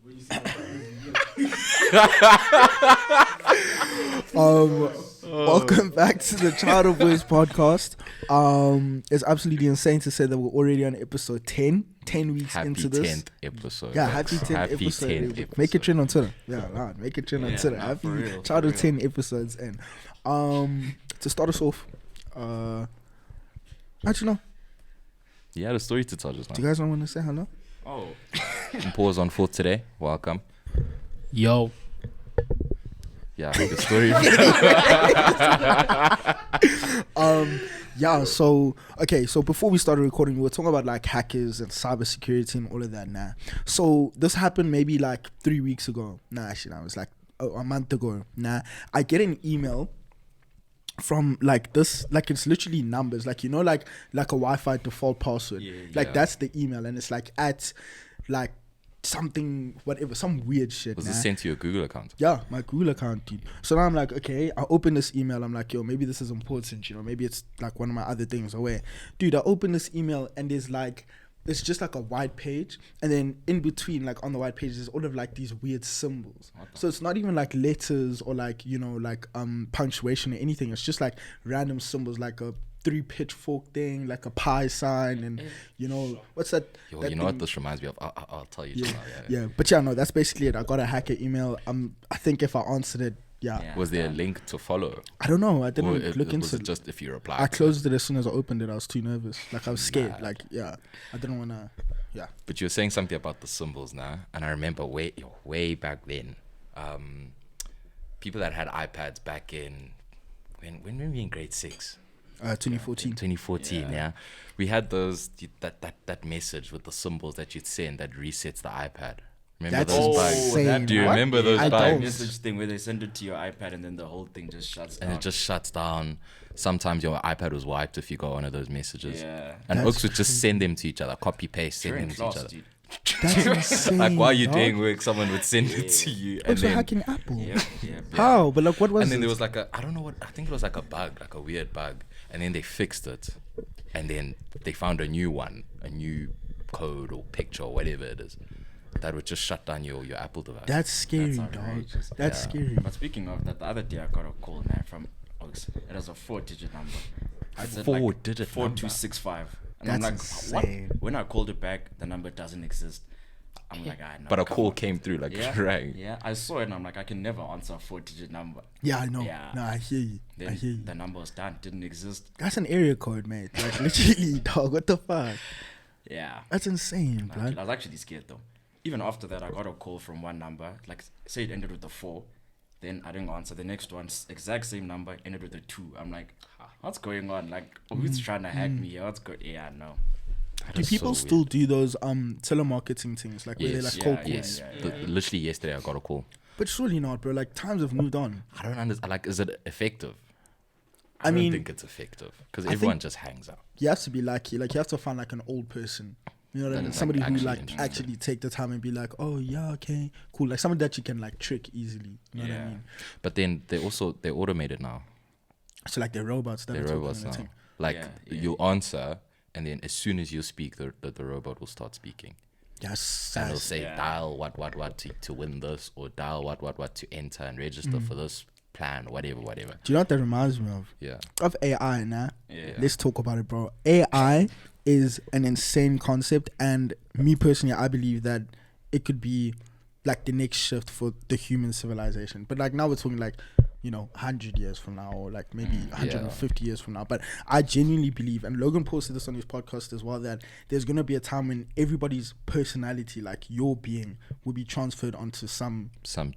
Welcome back to the ChowderBoys podcast. It's absolutely insane to say that we're already on episode 10. 10 weeks happy into this. 10th episode. Yeah, happy 10th episode. 10th episode. Make it trend on Twitter. Yeah, make it trend on Twitter. Happy Chowder 10 episodes in. To start us off, actually no. You had a story to tell just now. Do you guys want to say hello? Oh. Pause on for today. Welcome. Yo. Yeah, good story. So before we started recording, we were talking about like hackers and cybersecurity and all of that. So this happened maybe like 3 weeks ago. Actually, it was like a month ago. I get an email from like this, like it's literally numbers, like like a Wi-Fi default password. That's the email, and it's like at like something, whatever, some weird shit. Was it sent to your Google account? Yeah, my Google account, dude. So now I'm like, okay, I open this email. I'm like, yo, maybe this is important, maybe it's like one of my other things. Or dude, I open this email and there's like, it's just like a white page, and then in between, like on the white page, there's all of like these weird symbols. So it's not even like letters or like punctuation or anything. It's just like random symbols, like a 3 pitchfork thing, like a pi sign, and what's that? Yo, that you know thing? what this reminds me of? I'll tell you. Yeah. But that's basically it. I got a hacker email. I think if I answered it, was there a link to follow? I don't know. I didn't look into it. Just if you replied. I closed it as soon as I opened it. I was too nervous. Like I was scared. I didn't want to. Yeah. But you were saying something about the symbols now, and I remember way back then, people that had iPads back in when were we in grade 6? 2014. 2014, yeah. We had that message with the symbols that you'd send that resets the iPad. Remember those bugs? Do you remember those bugs? That message thing where they send it to your iPad and then the whole thing just shuts down. And it just shuts down. Sometimes your iPad was wiped if you got one of those messages. Yeah. And Oaks would just send them to each other, copy paste, send them to each other. Dude. That's insane. Like while you're doing work, someone would send it to you. And Also then, hacking Apple. Yeah. How? But like, what was? And then it? there was like I don't know what. I think it was like a bug, like a weird bug. And then they fixed it, and then they found a new one, a new code or picture or whatever it is, that would just shut down your Apple device. That's scary, That's dog. outrageous. That's scary. But speaking of that, the other day I got a call from Oaks. It was a 4-digit number. I said 4-digit 4265. And That's I'm like, insane. what? When I called it back, the number doesn't exist. I'm like, I know. But a call came through, like rang. Yeah, I saw it and I'm like, I can never answer a 4-digit number. Yeah, I know. Yeah. No, I hear you. Then the number was done, didn't exist. That's an area code, mate. Like literally, dog. What the fuck? Yeah. That's insane, I blood. was actually scared though. Even after that, I got a call from one number, like say it ended with a 4. Then I didn't answer. The next one, exact same number, ended with a 2. I'm like, what's going on? Like, who's trying to hack me? What's going? Yeah, no. Do people still do those telemarketing things, like where they like cold calls? Yes. Literally yesterday I got a call. But surely not, bro. Like times have moved on. I don't understand. Like, is it effective? I don't mean, think it's effective because everyone just hangs out. You have to be lucky. Like you have to find like an old person. You know what I mean? Somebody who like actually take the time and be like, oh yeah, okay, cool. Like somebody that you can like trick easily. You know what I mean? But then they're automated now. So like they're robots. They're robots now. Like you answer, and then as soon as you speak, the robot will start speaking. Yes. And it'll say dial what to win this, or dial what to enter and register for this plan, whatever. Do you know what that reminds me of? Yeah. Of AI, nah? Yeah. Let's talk about it, bro. AI is an insane concept, and me personally, I believe that it could be like the next shift for the human civilization. But like now we're talking like 100 years from now, or like maybe 150 years from now. But I genuinely believe, and Logan posted this on his podcast as well, that there's going to be a time when everybody's personality, like your being, will be transferred onto some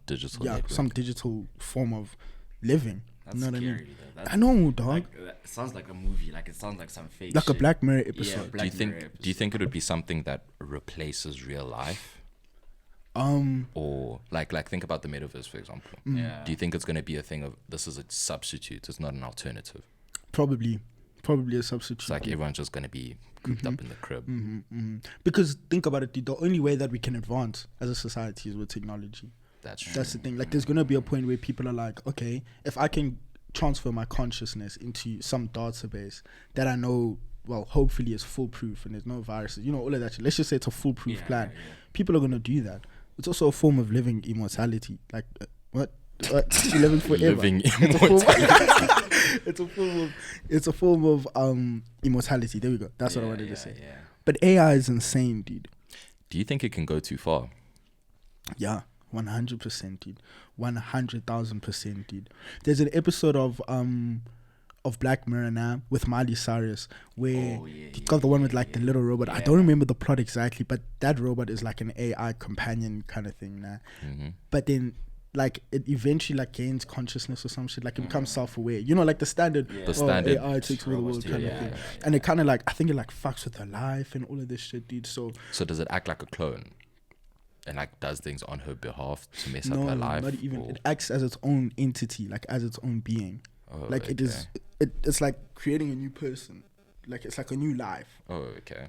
digital network. Some digital form of living. That's you know what scary, I mean? though. I know, dog. Like, it sounds like a movie. Like it sounds like some fake like shit. a Black Mirror episode. Yeah, do you think it would be something that replaces real life? Or like think about the metaverse, for example. Yeah. Do you think it's going to be a thing of this is a substitute? It's not an alternative. Probably a substitute. It's like everyone's just going to be cooped up in the crib. Because think about it, dude, the only way that we can advance as a society is with technology. That's true. That's the thing. Like, there's going to be a point where people are like, okay, if I can transfer my consciousness into some database that I know, well, hopefully is foolproof and there's no viruses, all of that shit. Let's just say it's a foolproof plan. People are going to do that. It's also a form of living immortality. Like what? You're living forever. Living It's a form- immortality. it's a form of immortality. There we go. That's what I wanted to say. Yeah. But AI is insane, dude. Do you think it can go too far? Yeah, 100%, dude. 100,000%, dude. There's an episode of Black Mirror now with Miley Cyrus where you got the one with like the little robot. I don't remember the plot exactly, but that robot is like an AI companion kind of thing now. But then like it eventually like gains consciousness or some shit, like it becomes self-aware, you know, like the standard AI takes over the world kind of thing. And it kind of like, I think it like fucks with her life and all of this shit, dude. So does it act like a clone and like does things on her behalf to mess up no, her life? not even. or- It acts as its own entity, like as its own being. Oh, Like it is, it's like creating a new person. Like it's like a new life. Oh, okay.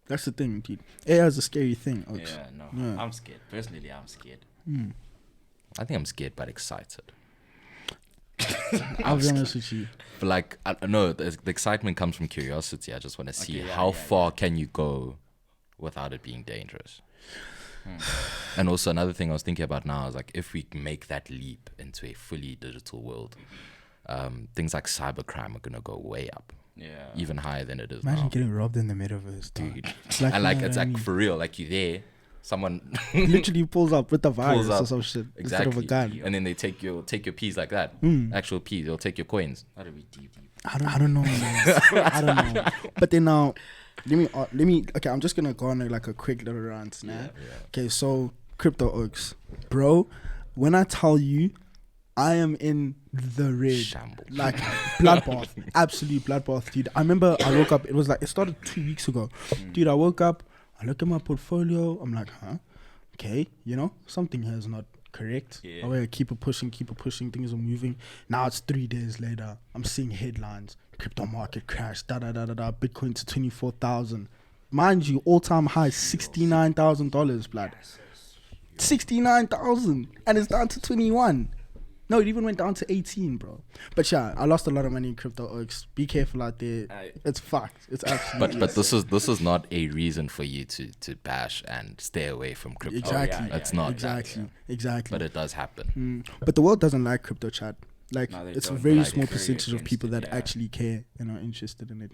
That's the thing, dude. AI is a scary thing. Oaks. Yeah, no, Yeah. I'm scared. Personally, I'm scared. I think I'm scared but excited. I'll be honest with you. But like, I don't know, the excitement comes from curiosity. I just want to see Okay, yeah, how yeah, far can you go without it being dangerous. And also another thing I was thinking about now is like if we make that leap into a fully digital world, things like cybercrime are gonna go way up, Yeah. even higher than it is Imagine now. getting robbed in the metaverse, Dude. Like, And like you know it's what I like mean? for real, like you're there, someone Literally pulls up with the virus Pulls or up. some shit instead exactly, of a gun. and then they take your peas like that, actual peas. They'll take your coins. That'll be deep. I don't know, man. I don't know. But then now, let me. Okay, I'm just gonna go on like a quick little rant now. Okay, so crypto oaks, bro. When I tell you, I am in the red, Shambles. like bloodbath, absolute bloodbath, dude. I remember I woke up. It was like it started 2 weeks ago, dude. I woke up. I look at my portfolio. I'm like, huh? Okay, you know, something here is not correct. Yeah. I keep it pushing. Things are moving. Now it's 3 days later. I'm seeing headlines. Crypto market crash. Bitcoin to 24,000. Mind you, all-time high $69,000, blood. 69,000, and it's down to 21. No, it even went down to 18, bro. But yeah, I lost a lot of money in crypto oaks. Be careful out there. It's fucked. It's absolutely. But this is not a reason for you to bash and stay away from crypto. Exactly. It's not. Exactly. But it does happen. But the world doesn't like crypto, chat. Like No, they it's a don't. very Like, small they're very percentage of people against that it, yeah. actually care and are interested in it.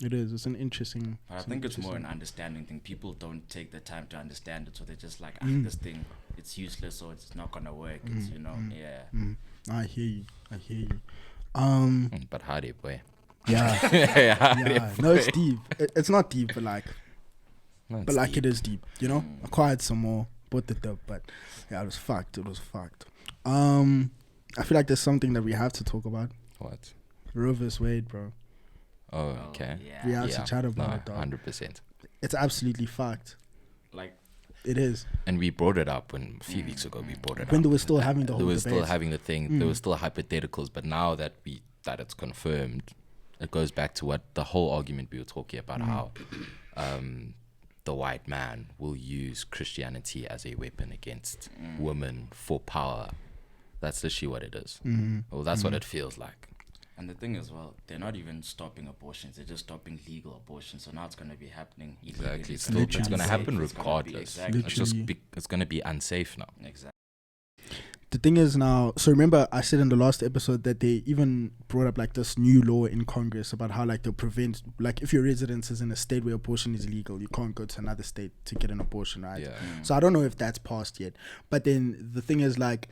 It is. It's an interesting. I think it's more an understanding thing. People don't take the time to understand it, so they're just like, this thing, it's useless, or it's not gonna work. It's I hear you. But howdy, boy. Yeah. Yeah. No, it's deep. It's not deep, but like. No, it's But like deep. it is deep, you know. Acquired some more, bought it up, but yeah, it was fucked. I feel like there's something that we have to talk about. What? Roe vs. Wade, bro. Oh, okay. We have to chat about it, dog. 100%. It's absolutely fucked. Like, It is. And we brought it up when a few weeks ago. We brought it When up. they were still having the They whole were debate. still having the thing. There were still hypotheticals, but now that it's confirmed, it goes back to what the whole argument we were talking about, how the white man will use Christianity as a weapon against women for power. That's literally what it is. Well, that's what it feels like. and the thing is, well, they're not even stopping abortions; they're just stopping legal abortions. So now it's going to be happening. Exactly. It's Still, be it's going to unsafe. happen It's gonna be- regardless. exactly. It's going to be unsafe now. Exactly. The thing is now, so remember I said in the last episode that they even brought up like this new law in Congress about how like they'll prevent, like if your residence is in a state where abortion is illegal, you can't go to another state to get an abortion, right? Yeah. So I don't know if that's passed yet. But then the thing is like,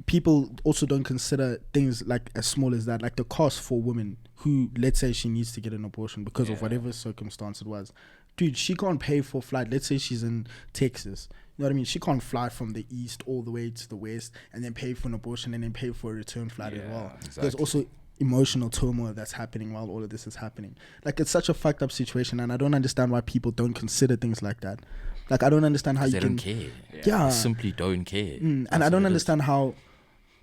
people also don't consider things like as small as that, like the cost for women who, let's say she needs to get an abortion because of whatever circumstance it was. Dude, she can't pay for flight. Let's say she's in Texas. You know what I mean? She can't fly from the east all the way to the west and then pay for an abortion and then pay for a return flight as well. exactly. There's also emotional turmoil that's happening while all of this is happening. Like, it's such a fucked up situation, and I don't understand why people don't consider things like that. Like, I don't understand how you They can... don't care. Yeah. They simply don't care. And I don't understand how...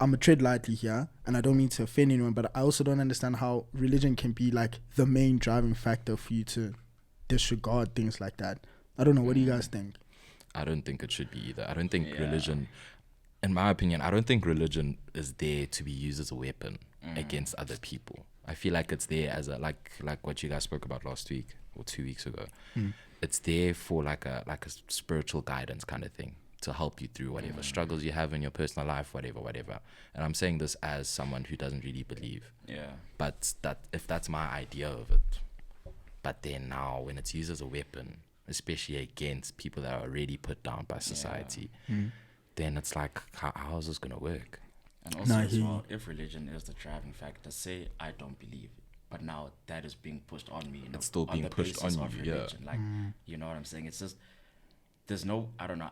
I'm a tread lightly here, and I don't mean to offend anyone, but I also don't understand how religion can be like the main driving factor for you to disregard things like that. I don't know. What do you guys think? I don't think it should be either. I don't think religion, in my opinion, I don't think religion is there to be used as a weapon against other people. I feel like it's there as a like what you guys spoke about last week or 2 weeks ago. It's there for like a spiritual guidance kind of thing, to help you through whatever struggles you have in your personal life, whatever. And I'm saying this as someone who doesn't really believe. Yeah. But that if that's my idea of it, but then now when it's used as a weapon, especially against people that are already put down by society, then it's like, how is this gonna work? And also as well, if religion is the driving factor, say I don't believe it, but now that is being pushed on me. It's still being pushed on you, yeah. Like, you know what I'm saying? It's just, there's no, I don't know,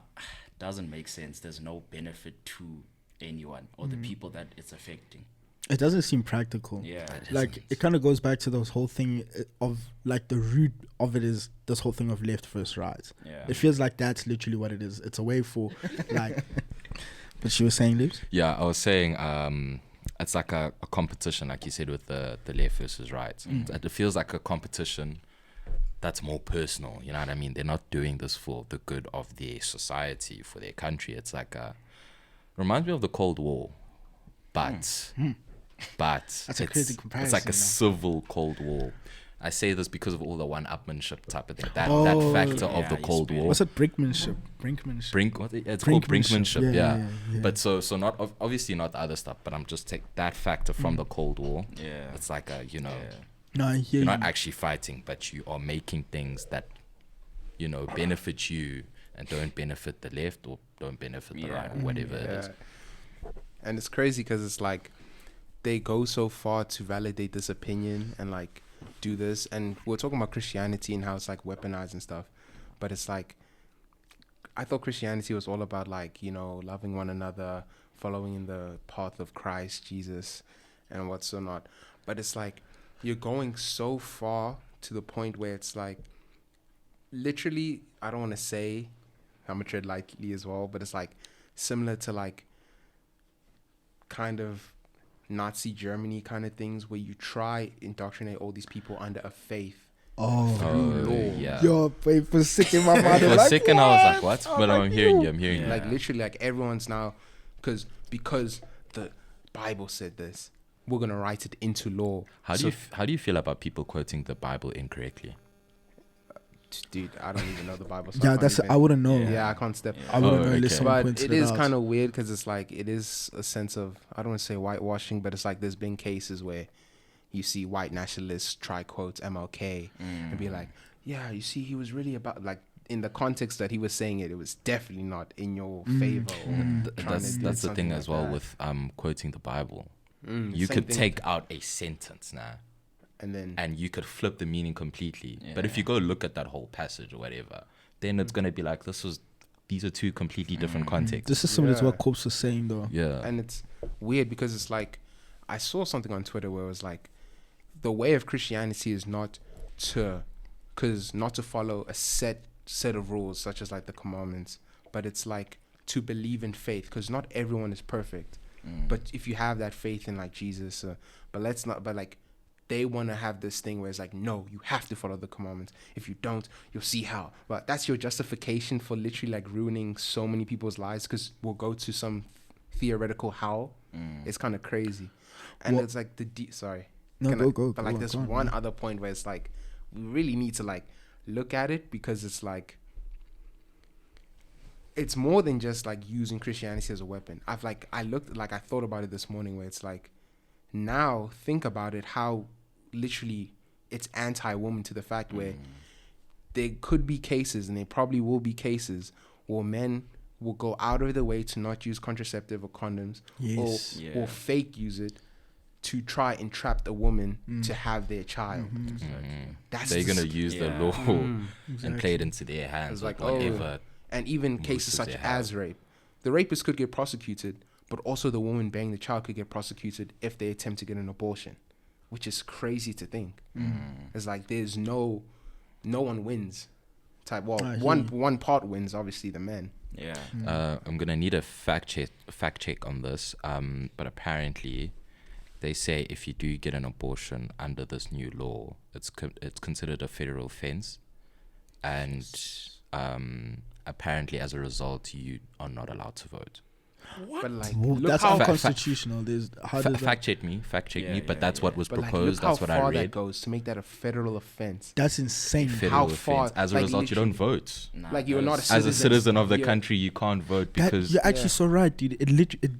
doesn't make sense. There's no benefit to anyone or the people that it's affecting. It doesn't seem practical. Yeah. Like, it kind of goes back to this whole thing of, like, the root of it is this whole thing of left versus right. Yeah. It feels like that's literally what it is. It's a way for, like, but you were saying, Lips? Yeah, I was saying it's like a competition, like you said, with the left versus right. It feels like a competition that's more personal, you know what I mean? They're not doing this for the good of their society, for their country. It's like reminds me of the Cold War, but That's a crazy comparison. It's like a civil Cold War. I say this because of all the one-upmanship type of thing. That factor of the Cold War. What's it? Brinkmanship. It's called brinkmanship. Yeah. Yeah. But so not obviously not the other stuff. But I'm just take that factor from the Cold War. Yeah. It's like No, I hear you're you. not actually fighting, but you are making things that benefit you and don't benefit the left or don't benefit the right or whatever it is. And it's crazy because it's like they go so far to validate this opinion and like do this, and we're talking about Christianity and how it's like weaponized and stuff, but it's like I thought Christianity was all about like loving one another, following in the path of Christ Jesus and what's not. But it's like you're going so far to the point where it's like literally, I don't want to say, I'm gonna tread lightly as well, but it's like similar to like kind of Nazi Germany kind of things where you try indoctrinate all these people under a faith through law. Yeah. Your faith was sick in my mind. For a Like, second, I was like, what? But I'm hearing you. Yeah. Like literally, like everyone's now because the Bible said this, we're gonna write it into law. How do you feel about people quoting the Bible incorrectly? Dude, I don't even know the Bible. So yeah, I wouldn't know. Yeah, I can't step. I wouldn't know okay. unless someone But pointed it is out. kind of weird because it's like it is a sense of, I don't want to say whitewashing, but it's like there's been cases where you see white nationalists try quote MLK and be like, yeah, you see, he was really about like in the context that he was saying it was definitely not in your favor. That's the thing as well with quoting the Bible. You could take out a sentence now. And you could flip the meaning completely. Yeah. But if you go look at that whole passage or whatever, then it's going to be like, these are two completely different contexts. This is similar to what Corpse was saying, though. Yeah. And it's weird because it's like, I saw something on Twitter where it was like, the way of Christianity is not to follow a set of rules, such as like the commandments, but it's like to believe in faith, because not everyone is perfect. But if you have that faith in like Jesus, but like, they want to have this thing where it's like, no, you have to follow the commandments. If you don't, you'll see how. But that's your justification for literally like ruining so many people's lives, because we'll go to some theoretical how. It's kind of crazy. And it's like sorry. No, go. But like there's one other point where it's like, we really need to like look at it, because it's like, it's more than just like using Christianity as a weapon. I thought about it this morning where it's like, now think about it, how literally it's anti-woman to the fact where there could be cases, and there probably will be cases, where men will go out of their way to not use contraceptive or condoms, or fake use it to try and trap the woman to have their child. They're going to use the law and play it into their hands. It's like, whatever. And even cases such as rape. The rapist could get prosecuted, but also the woman bearing the child could get prosecuted if they attempt to get an abortion, which is crazy to think. It's like there's no one wins type. Well, one part wins, obviously the men. Yeah. I'm gonna need a fact check on this. But apparently, they say if you do get an abortion under this new law, it's considered a federal offense, and apparently as a result, you are not allowed to vote. But like, Well, look that's how unconstitutional. There's how does that, Fact check me, but that's what was but like, proposed. look how That's what I far that read. goes to make that a federal offense. that's insane. Federal how far- offense. As a like, result, you don't literally- vote. Nah, Like, you're not a As a citizen. citizen of the Yeah. country, you can't vote That, because you're actually so right, dude. It literally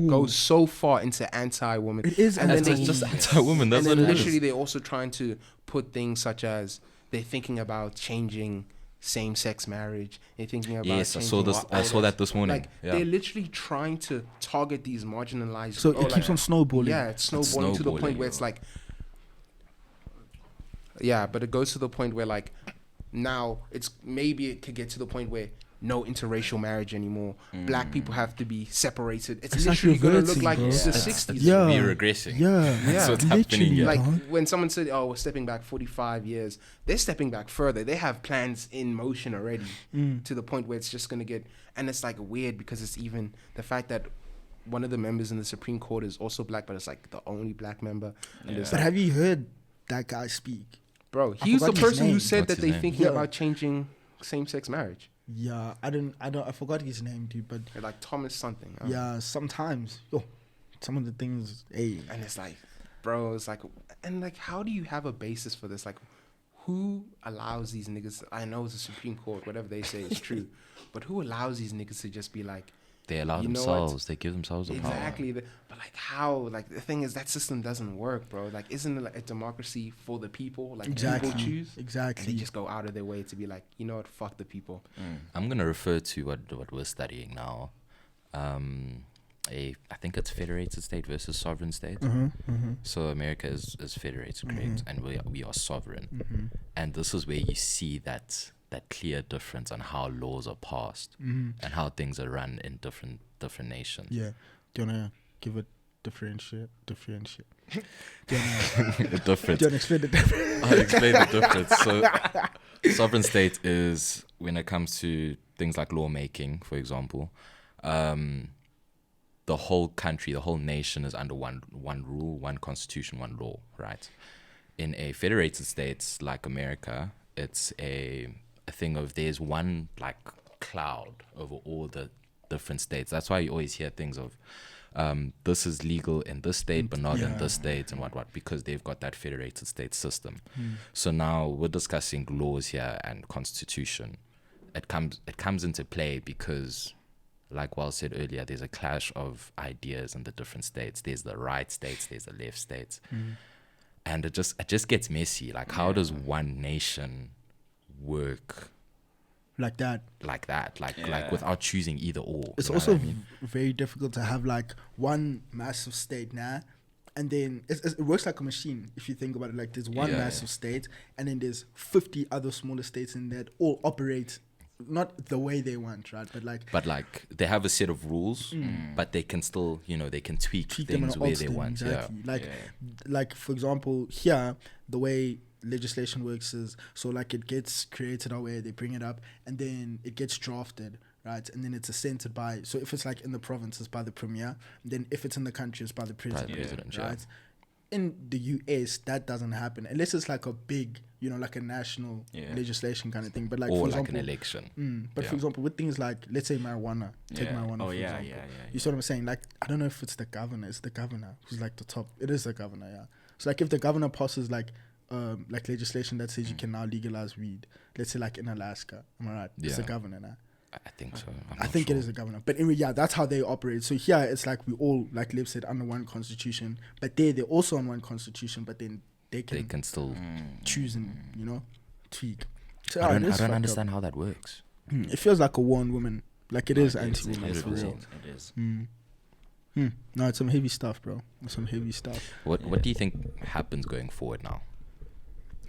Goes so far into anti-woman. It is and then it's they just anti-woman. That's and what then it literally is. they're also trying to put things such as they're thinking about changing same-sex marriage. They're thinking about Yes, I saw changing this. all I saw that this morning. Like Yeah. they're literally trying to target these marginalized. So it keeps on snowballing. Yeah, it's snowballing to the point snowballing, where it's like. Yeah, but it goes to the point where like now it's maybe it could get to the point where no interracial marriage anymore. Black people have to be separated. It's It's like literally gonna reverting, look like bro. the It's- 60s. Yeah. We're regressing. Yeah, That's what's literally, happening here. Like dog. when someone said, "Oh, we're stepping back 45 years," they're stepping back further. They have plans in motion already to the point where it's just gonna get. And it's like weird because it's even the fact that one of the members in the Supreme Court is also black, but it's like the only black member. And it's But like, have you heard that guy speak? bro, I he's the forgot his person who name. said What's that his they're name? thinking Yeah. about changing same-sex marriage. Yeah, I forgot his name, dude. But They're like Thomas something. yeah, sometimes, some of the things, hey, And it's like, bro, it's like, and like, how do you have a basis for this? Like, who allows these niggas? I know it's the Supreme Court, whatever they say is true, but who allows these niggas to just be like, They allow You know what? themselves. They give themselves the power. exactly? But like, how? Like, the thing is, that system doesn't work, bro. Like, isn't it like a democracy for the people? Like, exactly, people choose. And they exactly. just go out of their way to be like, you know what? Fuck the people. I'm gonna refer to what we're studying now. I think it's federated state versus sovereign state. So America is federated, correct, and we are sovereign. And this is where you see that clear difference on how laws are passed and how things are run in different nations. Yeah, do you wanna give it differentiate? Do you wanna, The difference. do you wanna explain the difference? I'll explain the difference. So, sovereign state is when it comes to things like lawmaking, for example, the whole country, the whole nation is under one rule, one constitution, one law, right? In a federated state like America, it's a thing of there's one like cloud over all the different states. That's why you always hear things of this is legal in this state but not in this state and what because they've got that federated state system. So now we're discussing laws here and constitution. It comes into play because, like Wal said earlier, there's a clash of ideas in the different states. There's the right states, there's the left states, and it just gets messy. Like, how does one nation work Like that. like that? Like without choosing either or. It's you know also what I mean? very difficult to have like one massive state now, and then it works like a machine if you think about it. Like there's one Yeah. massive state, and then there's 50 other smaller states in that all operate not the way they want, right? But like they have a set of rules, but they can still, they can tweak treat them things and where alter they them, want. exactly. Yeah. Like for example, here the way legislation works is so like it gets created our way, they bring it up, and then it gets drafted, right? And then it's assented by. So if it's like in the province, it's by the premier. Then if it's in the country, it's by the president. Right? In the US, that doesn't happen unless it's like a big, like a national legislation kind of thing. But like, Or for like example, an election. But for example, with things like, let's say marijuana, take marijuana. Oh, for yeah, example. yeah. You see what I'm saying? Like, I don't know if it's the governor. It's the governor who's like the top. It is the governor, yeah. So like, if the governor passes like legislation that says you can now legalize weed, let's say like in Alaska, am I right? It's the Yeah. governor now. I think so. I think it is the governor. But anyway, yeah, that's how they operate. So here it's like we all, like Liv said, under one constitution. But they're also on one constitution, but then they can still choose and, tweak. So, I it don't is fucked up. understand how that works. It feels like a war on women. Like it is anti-women. It is. For real. It is. No, it's some heavy stuff, bro. It's some heavy stuff. What do you think happens going forward now?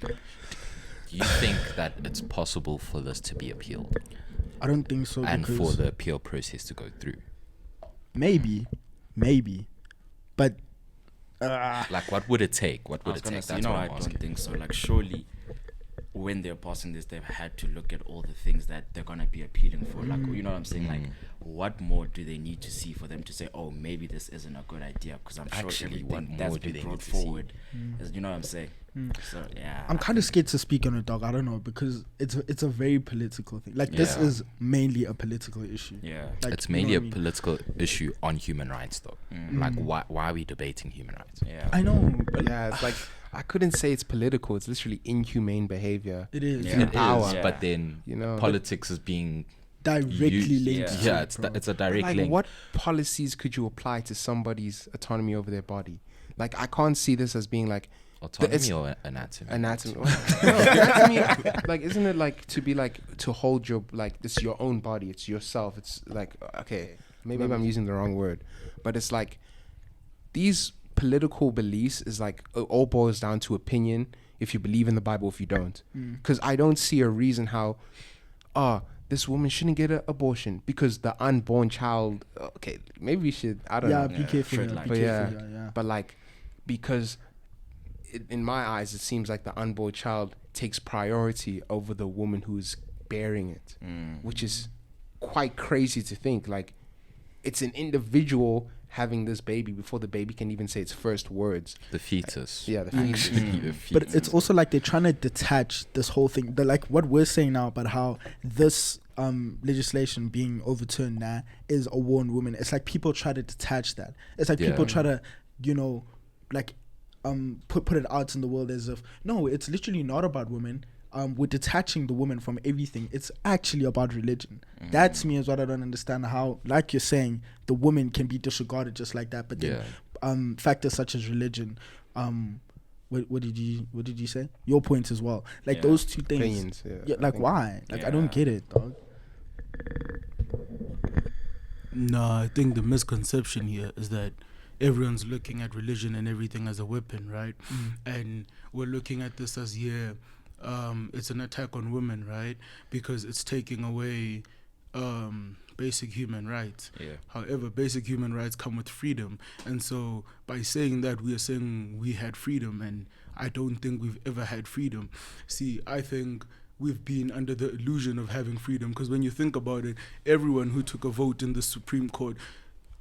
Do you think that it's possible for this to be appealed I don't think so. and because for the appeal process to go through? maybe, but Like, what would it take? What I would was it gonna take? say, That's what I I'm don't asking. think so. Like, surely, when they're passing this, they've had to look at all the things that they're gonna be appealing for. Like, you know what I'm saying? Like, what more do they need to see for them to say, oh, maybe this isn't a good idea? Because I'm sure Actually, what everything that's more do been they brought need to see? forward, is, you know what I'm saying? So yeah, I'm kind of scared to speak on it, dog. I don't know, because it's a very political thing. Like, this Yeah. is mainly a political issue. yeah. Like, It's you know mainly what a I mean? political issue on human rights, though. Like, why are we debating human rights? Yeah. I know, but Yeah, it's like I couldn't say it's political. It's literally inhumane behavior. it is Yeah. It Power. is, Yeah. but then You know, politics is being directly used. linked. Yeah. to it, It's bro. it's a But direct like, link. what policies could you apply to somebody's autonomy over their body? Like, I can't see this as being like Autonomy it's- or anatomy? anatomy. No, anatomy, like, isn't it like to be like to hold your like it's your own body, it's yourself. It's like, okay, maybe I'm using the wrong word, but it's like these political beliefs is like it all boils down to opinion. If you believe in the Bible, if you don't, because I don't see a reason how, this woman shouldn't get an abortion because the unborn child. Okay, maybe we should. I don't Yeah, know. be careful. tread Yeah, light. be But careful. yeah. Yeah. But like, because in my eyes, it seems like the unborn child takes priority over the woman who's bearing it, which is quite crazy to think. Like, it's an individual having this baby before the baby can even say its first words. The fetus. Yeah, the fetus. Actually, the But fetus. it's also like they're trying to detach this whole thing. The like what we're saying now about how this legislation being overturned now is a war on women. It's like people try to detach that. It's like people Yeah. try to, you know, like put it out in the world as if no, it's literally not about women. We're detaching the woman from everything. It's actually about religion. That to me is what I don't understand. How, like you're saying, the woman can be disregarded just like that. But then factors such as religion, what did you say? Your point as well. Like Yeah. those two things. Opinions, yeah, Yeah, I like think- why? Like I don't Yeah. get it, dog. No, I think the misconception here is that everyone's looking at religion and everything as a weapon, right? And we're looking at this as it's an attack on women, right? Because it's taking away basic human rights. Yeah. However, basic human rights come with freedom. And so by saying that, we are saying we had freedom, and I don't think we've ever had freedom. See, I think we've been under the illusion of having freedom, because when you think about it, everyone who took a vote in the Supreme Court,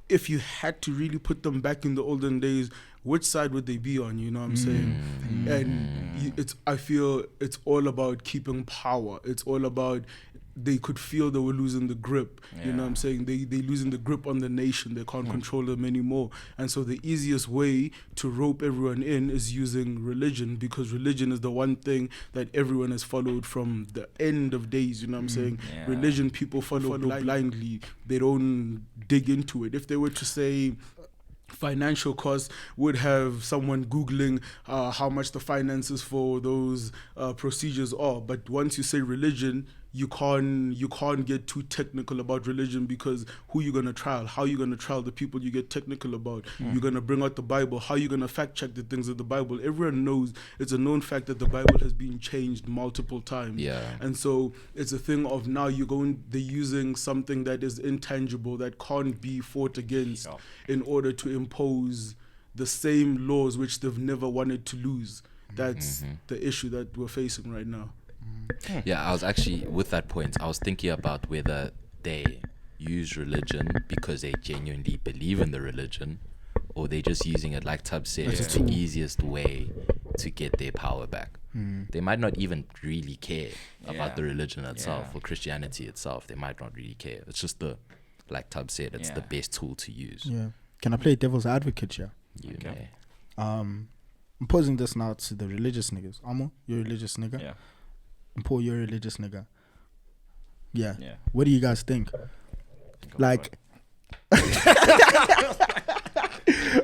if you had to really put them back in the olden days, which side would they be on? You know what I'm saying? And I feel it's all about keeping power. It's all about, they could feel they were losing the grip. You know what I'm saying? They losing the grip on the nation. They can't control them anymore. And so the easiest way to rope everyone in is using religion, because religion is the one thing that everyone has followed from the end of days. You know what I'm saying? Yeah. Religion, people follow blindly. They don't dig into it. If they were to say financial costs, would have someone Googling how much the finances for those procedures are. But once you say religion, you can't get too technical about religion, because who you gonna trial? How you gonna trial the people you get technical about? You're gonna bring out the Bible. How you gonna fact check the things of the Bible? Everyone knows it's a known fact that the Bible has been changed multiple times. Yeah. And so it's a thing of now they're using something that is intangible, that can't be fought against, in order to impose the same laws which they've never wanted to lose. That's the issue that we're facing right now. Yeah, I was actually, with that point, I was thinking about whether they use religion because they genuinely believe in the religion, or they're just using it, like Tub said, it's the easiest way to get their power back. They might not even really care about the religion itself or Christianity itself. They might not really care. It's just like Tub said, it's the best tool to use. Yeah. Can I play devil's advocate here? You may. I'm posing this now to the religious niggas. Amo, you're a religious nigga. Yeah. And Paul, you're a religious nigga. Yeah. Yeah. What do you guys think? Like, I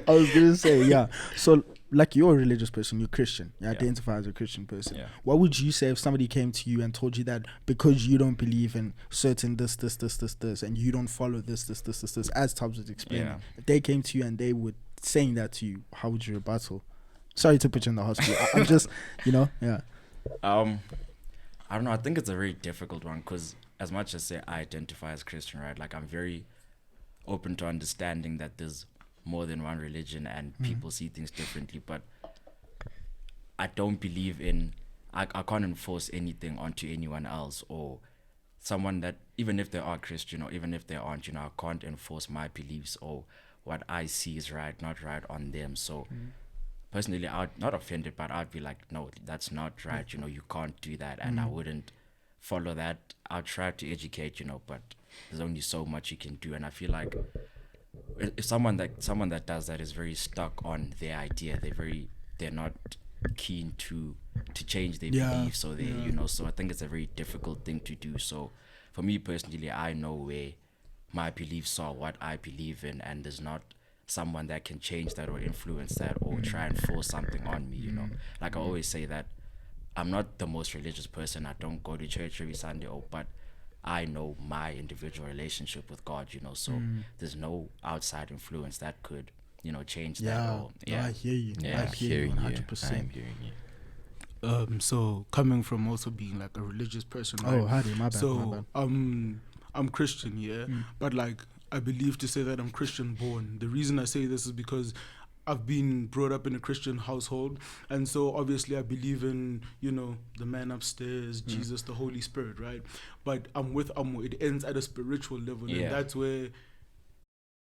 was gonna say, yeah. So, like, you're a religious person. You're Christian. You identify as a Christian person. Yeah. What would you say if somebody came to you and told you that because you don't believe in certain this, and you don't follow this, as Tubbs was explaining, Yeah. if they came to you and they were saying that to you, how would you rebuttal? Sorry to put you in the hospital. I'm just, yeah. I don't know. I think it's a very difficult one, because as much as say I identify as Christian, right? Like, I'm very open to understanding that there's more than one religion and people see things differently. But I don't believe in I can't enforce anything onto anyone else or someone that, even if they are Christian or even if they aren't, you know, I can't enforce my beliefs or what I see is right, not right on them. So personally, I'd not offended, but I'd be like, no, that's not right. You know, you can't do that. And I wouldn't follow that. I'll try to educate, you know, but there's only so much you can do. And I feel like if someone that does that is very stuck on their idea, they're not keen to change their beliefs or you know, so I think it's a very difficult thing to do. So for me personally, I know where my beliefs are, what I believe in, and there's not someone that can change that or influence that or try and force something on me, you know. Like I always say that I'm not the most religious person. I don't go to church every Sunday, but I know my individual relationship with God, you know, so there's no outside influence that could, you know, change that. Or, No, I hear you. Yeah, I hear you 100%. I'm hearing you. So coming from also being like a religious person, right? Oh, Hadi, my bad. So I'm Christian, yeah, but like I believe to say that I'm Christian born. The reason I say this is because I've been brought up in a Christian household, and so obviously I believe in, you know, the man upstairs, Jesus, the Holy Spirit, right? But I'm with Amo. It ends at a spiritual level, and that's where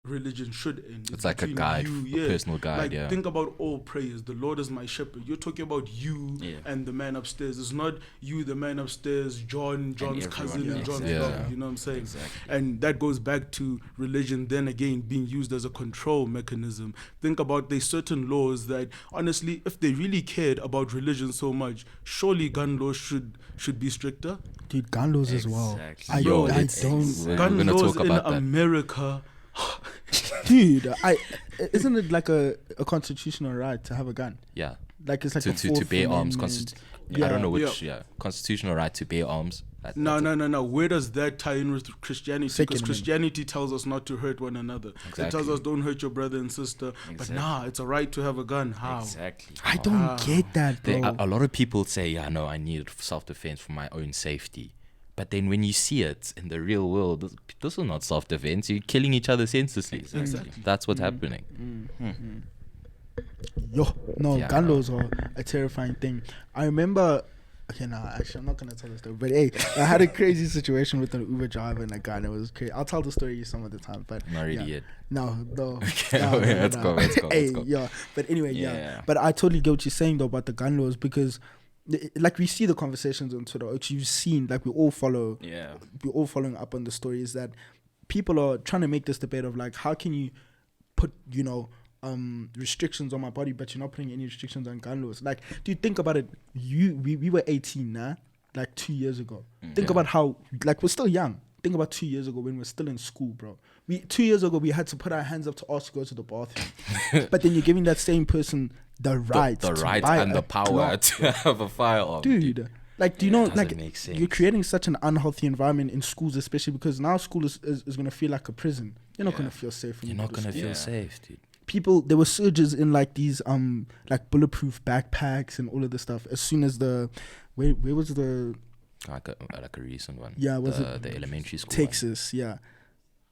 religion should end. It's like a between guide, you, a personal guide. Like, think about all prayers. The Lord is my shepherd. You're talking about you and the man upstairs. It's not you, the man upstairs, John's cousin, and John's dog. You know what I'm saying? Exactly. And that goes back to religion then again being used as a control mechanism. Think about there's certain laws that honestly, if they really cared about religion so much, surely gun laws should be stricter. Dude, gun laws as well. Exactly. Yo, I it's- don't. We're Gun gonna laws talk in about that. America. Dude, isn't it like a constitutional right to have a gun? Yeah. Like it's like To bear arms. I don't know which. Yeah. Constitutional right to bear arms. No. Where does that tie in with Christianity? Second Because Amendment. Christianity tells us not to hurt one another. It tells Exactly. us don't hurt your brother and sister. But nah, it's a right to have a gun. How? Exactly. I don't get that, bro. A lot of people say, yeah, no, I need self-defense for my own safety. But then when you see it in the real world, this is not self-defense. You're killing each other senselessly. Exactly. That's what's happening. Gun laws are a terrifying thing. I remember. Okay, actually, I'm not gonna tell the story. But hey, I had a crazy situation with an Uber driver and a gun. It was crazy. I'll tell the story some other time. But Not really yet. No. Okay, No, let's go. Hey, yeah. But anyway, yeah. But I totally get what you're saying though about the gun laws because, like, we see the conversations on Twitter. Which you've seen, like, we're all following up on the stories that people are trying to make this debate of like, how can you put, you know, restrictions on my body, but you're not putting any restrictions on gun laws. Like, do you think about it? We were 18, like 2 years ago. Think about how, like, we're still young. Think about 2 years ago when we're still in school, bro. 2 years ago we had to put our hands up to ask to go to the bathroom, but then you're giving that same person the right, the to right buy and a the power Glock. to have a firearm, dude. Like, do you know, doesn't like, make sense. you're creating such an unhealthy environment in schools, especially because now school is going to feel like a prison. You're not going to feel safe when You're you not go to gonna school. feel safe, dude. People, there were surges in like these like bulletproof backpacks and all of this stuff as soon as the where was the Like a recent one. Yeah, was the, it the elementary school Texas? Yeah,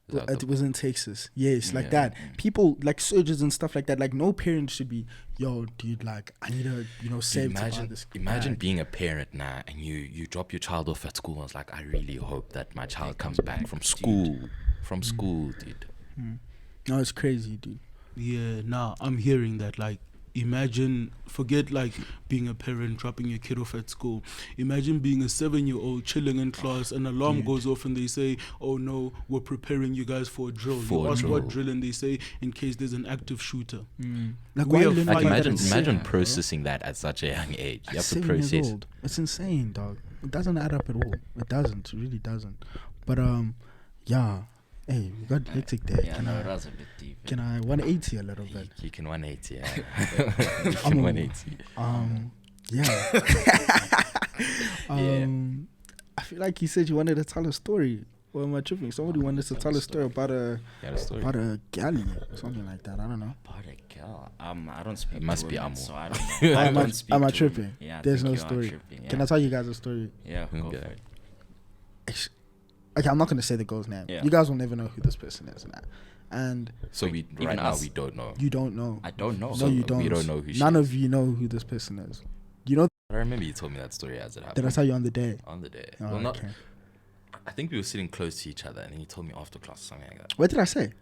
Is that it was in Texas. Yes, like Yeah. that. People like surges and stuff like that. Like, no parent should be, yo, dude, like, I need to, you know, save to buy this. Imagine bag. being a parent now and you drop your child off at school and it's like, I really hope that my child comes back from school. From school, dude. No, it's crazy, dude. Yeah, nah, I'm hearing that. Like, imagine, forget like being a parent dropping your kid off at school. Imagine being a 7-year-old chilling in class, an alarm goes off and they say, oh no, we're preparing you guys for a drill. For You a ask drill. what drill and they say, in case there's an active shooter. Like, We why are learning Like about that at imagine 7, bro? processing that at such a young age. You have to 7 years process. old. It's insane, dog. It doesn't add up at all. It doesn't. It really doesn't. But yeah. Hey, we got hectic there. Yeah, no, it was a bit deep. Can I 180 a little You, bit? you can 180, yeah. You can 180. Yeah. I feel like you said you wanted to tell a story. Or am I tripping? Somebody wanted to tell a story about You got a story? a galley or something like that. I don't know. About a girl. I don't speak. It must to be women, Amo. so I don't know. I Am I- don't speak am I to tripping? women. Yeah, I There's think no you are story. tripping, Can yeah. I tell you guys a story? Yeah, go Okay. for it. Okay, I'm not going to say the girl's name. Yeah. You guys will never know who this person is now. And So Wait, right even now us? we don't know. you don't know. I don't know. No, So you we don't. don't know who she None is. of you know who this person is. You know But I remember you told me that story as it happened. Did I tell you on the day? On the day. Oh, well, not. okay. I think we were sitting close to each other, and then you told me after class or something like that. What did I say?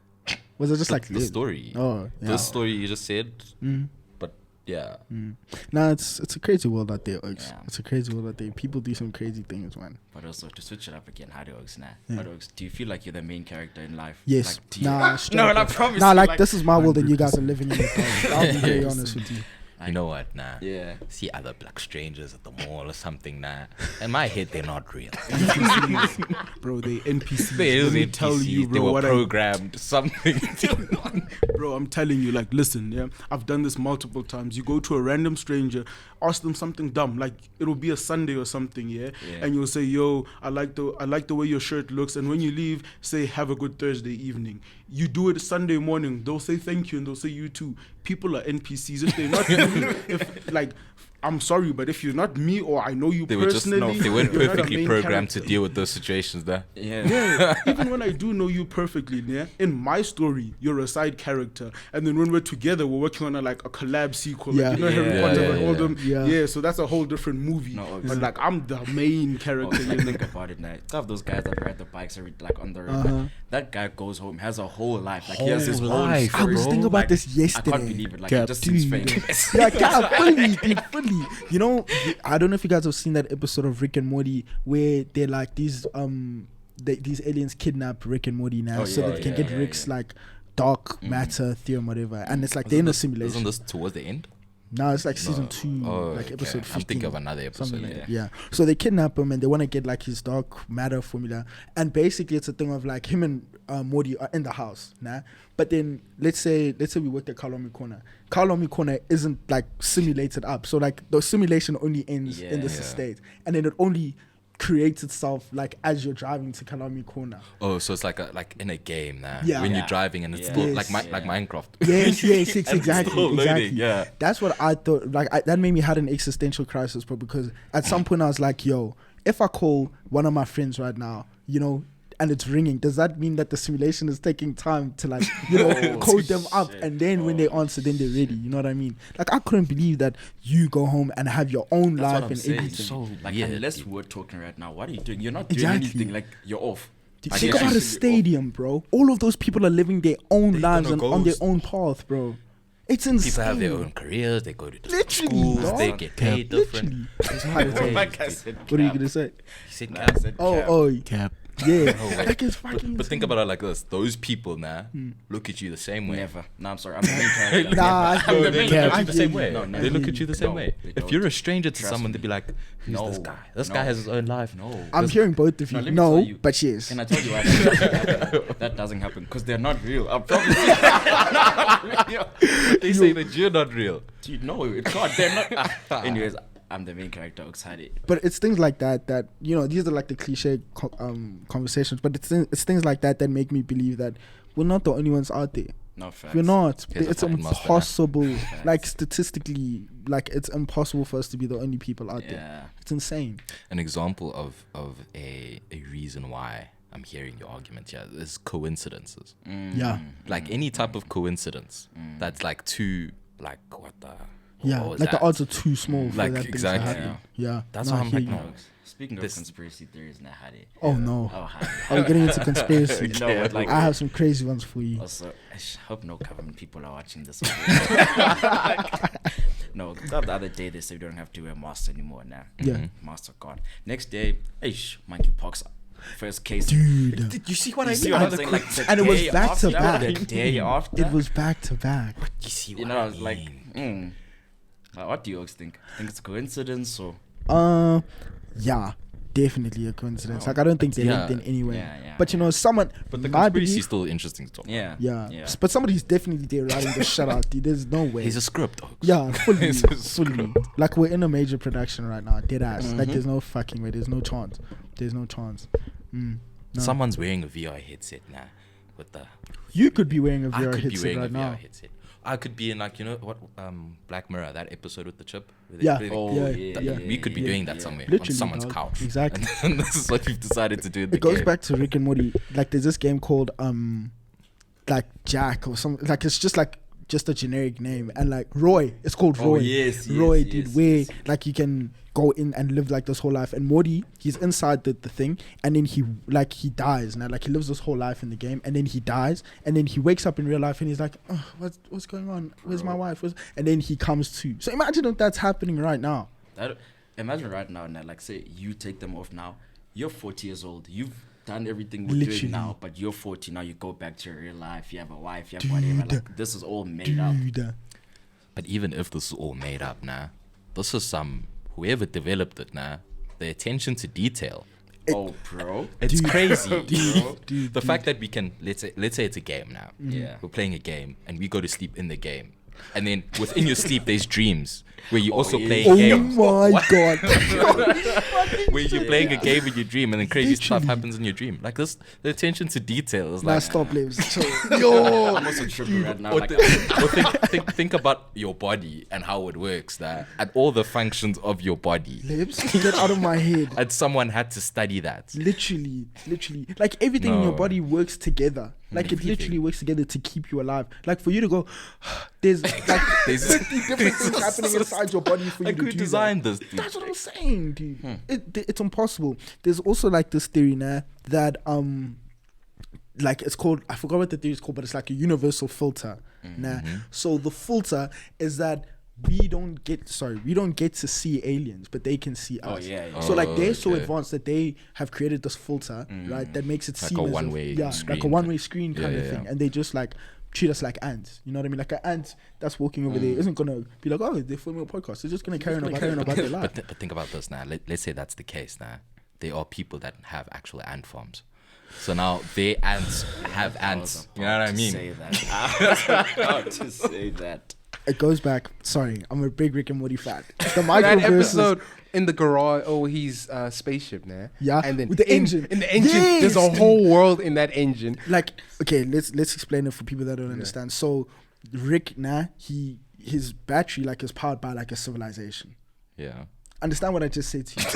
Was it just like The story? Oh, yeah. The story you just said. Mm. But yeah. Nah, it's a crazy world out there, Oaks. Yeah. It's a crazy world out there. People do some crazy things, man. But also to switch it up again, how do you now? Yeah. How do you, do you feel like you're the main character in life? Yes. Like, do you, Nah, straight no, up. I promise. Nah, you, like this is my world, and you guys are living in it. I'll be very Yes. honest with you. You know what? Nah. Yeah. See other black strangers at the mall or something. Nah. In my head, they're not real. Bro, they NPCs. They Let me NPCs, tell you, they bro, were what programmed. Something. Bro, I'm telling you, like, listen, yeah, I've done this multiple times. You go to a random stranger, ask them something dumb, like it'll be a Sunday or something, yeah, and you'll say, "Yo, I like the way your shirt looks," and when you leave, say, "Have a good Thursday evening." You do it Sunday morning, they'll say thank you and they'll say you too. People are NPCs. If they're not me, if like, I'm sorry, but if you're not me or I know you They were just personally, they weren't you're not a perfectly main programmed character. to deal with those situations. There. Yeah. Yeah, even when I do know you perfectly, yeah, in my story, you're a side character, and then when we're together, we're working on a collab sequel, Yeah. like, you know, Harry Yeah, Potter yeah, and all yeah. them, Yeah. so that's a whole different movie. No, but like, I'm the main Oh, character. like, think about it now. Have those guys that ride the bikes like on the road. That guy goes home, has a whole life. Like he has his Whole own life, story. I was thinking about Like, this I yesterday. can't believe it. Like Cap, it just seems dude. fake. Yeah, yeah, fully, dude, fully. You know, I don't know if you guys have seen that episode of Rick and Morty where they're like these these aliens kidnap Rick and Morty now, Oh, so yeah, they can yeah, get yeah, Rick's yeah. like dark matter theorem, whatever, and it's like they're in a simulation. Isn't this towards the end? No, it's like season No. 2, Oh, like okay. episode I'm 15. thinking of another episode. Something like yeah. that. Yeah. So they kidnap him and they want to get like his dark matter formula. And basically it's a thing of like him and Morty are in the house, nah? But then let's say we worked at Kalomi Corner. Kalomi Corner isn't like simulated up. So like the simulation only ends in this Yeah. state. And then it only creates itself like as you're driving to Kalomi Corner. Oh, so it's like in a game now. Yeah. When Yeah. you're driving and it's Yeah. still Yes. like Yeah. Minecraft. Yes, And it's exactly, still loading, exactly. yeah. That's what I thought. Like that made me had an existential crisis, bro. Because at some point I was like, "Yo, if I call one of my friends right now, you know, and it's ringing, does that mean that the simulation is taking time to like, you know, Oh, code them up, shit. and then when they answer, then they're ready? You know what I mean? Like I couldn't believe that you go home and have your own That's what life I'm and saying. everything. So Like weird, unless dude. we're talking right now, what are you doing? You're not doing Exactly. anything. Like you're off. Like, Think you're about a actually stadium, bro. All of those people are living their own They're lives gonna and go on their s- own path, bro. It's insane. People have their own careers. They go to different Literally, schools. dog. They get paid different. Literally. There's no How to way. tell Like I said, What are you cap. gonna say? He said Nah, I cap. said Oh, cap. oh, Cap. yeah. No way. Like it's fucking. But think insane. about it like this: those people now look at you the same way. Never. No, I'm sorry. I'm the main character. Nah, I Never. feel I'm the you. main Cap. Look character. at you the same way. No, They never. look at you the same No, way. they If don't. you're a stranger to Trust someone, me. they'd be like, "Who's this No. guy? This No. guy has his own life." No. I'm hearing both of No, you. let me No, tell you. but yes. Can I tell you why that doesn't happen? That doesn't happen because they're not real. I promise you. They say that you're not real. Dude, no, it's not. They're not. Anyways, I'm the main character. Excited. But it's things like that you know, these are like the cliche conversations. But it's things like that make me believe that we're not the only ones out there. No facts. We're not. Here's a It's fucking monster, impossible. Facts. Like statistically, like it's impossible for us to be the only people out there. Yeah. It's insane. An example of a reason why I'm hearing your argument here is coincidences. Yeah. Like any type of coincidence that's like too like what the Yeah. what was Like that? the odds are too small for Like, that thing exactly. to happen. Yeah. That's No, why I I'm hear like, you. no. Speaking of This- conspiracy theories, now had it. Oh no. Oh, had it. Are we getting into conspiracy? No, but like I have some crazy ones for you. also, hope no government people are watching this. No, the other day they said we don't have to wear masks anymore now. Yeah. Masks are gone. Next day, monkeypox. First case. Dude. Did you see what You I see mean? what I'm saying? Like the And it was day back to after, back. The day after. It was back to back. You see what You know, I I was mean? like, what do you guys think? Think it's a coincidence or? Yeah, definitely a coincidence. Like I don't think they're Yeah. linked in any way. Yeah, But you know, someone. But the my conspiracy belief- is still interesting to talk about. Yeah. Yeah. But somebody's definitely there writing the shut out. Dude. There's no way. He's a script, dog. Yeah, fully, He's a fully. script. Like we're in a major production right now, dead ass. Mm-hmm. Like there's no fucking way. There's no chance. There's no chance. No. Someone's wearing a VR headset now with the You could be wearing a I VR could be headset wearing right a VR now. headset. I could be in like, you know what, Black Mirror, that episode with the chip. where Yeah. they- Oh, Yeah, yeah, yeah. we could be yeah, doing that yeah. somewhere Literally, on someone's dog. couch. Exactly. And this is what we've decided to do. In the It goes game. back to Rick and Morty. Like there's this game called like Jack or something. Like it's just like just a generic name, and like Roy, it's called Roy. Yes, Roy, yes, dude, yes, where yes. like you can go in and live like this whole life. And Morty, he's inside the thing, and then he dies. Now, like he lives this whole life in the game, and then he dies, and then he wakes up in real life, and he's like, oh, what's going on? Where's my wife? And then he comes to. So imagine if that's happening right now. Imagine right now, like say you take them off now. You're 40 years old. You've done everything we're Literally. doing now, but you're 40 now. You go back to your real life. You have a wife. You have whatever. Like, this is all made up. But even if this is all made up, this is whoever developed it, the attention to detail. Oh, bro. It's crazy. Dude, The fact that we can, let's say it's a game now. Yeah. We're playing a game and we go to sleep in the game. And then within your sleep, there's dreams where you also play Oh games. my god. Where you're playing a game in your dream and then crazy stuff Literally. happens in your dream. Like this, the attention to detail is Nah, like. stop, Lives. Yo. I'm also tripping right now. Or Like, think about your body and how it works, and all the functions of your body. Lives, get out of my head. And someone had to study that. Literally, like everything in your No. body works together. Like it literally works together to keep you alive. Like for you to go, there's like There's 50 different things happening inside your body for you Like to who do designed that. this? Dude? That's what I'm saying, dude. It's impossible. There's also like this theory now that like it's called, I forgot what the theory is called, but it's like a universal filter. Nah. So the filter is that we don't get to see aliens, but they can see us. yeah. So like they're so okay. advanced that they have created this filter, right, that makes it Like seem a as if- one-way like a screen. one-way screen kind Yeah, of yeah, thing, yeah. and they just like treat us like ants. You know what I mean? Like an ant that's walking over there isn't gonna be like, oh, they're filming a podcast. They're just gonna carry on about their life. But think about this now. Let's say that's the case now. There are people that have actual ant farms. So now their ants have ants. You know what I mean? Say that. I was about to say that. It goes back. Sorry, I'm a big Rick and Morty fan. The That microverse is- episode in the garage, he's spaceship, man. Yeah, and then with the engine. In the engine, there's a Yes. whole world in that engine. like, okay, let's explain it for people that don't understand. So Rick, his battery like is powered by like a civilization. Yeah. Understand what I just said to you?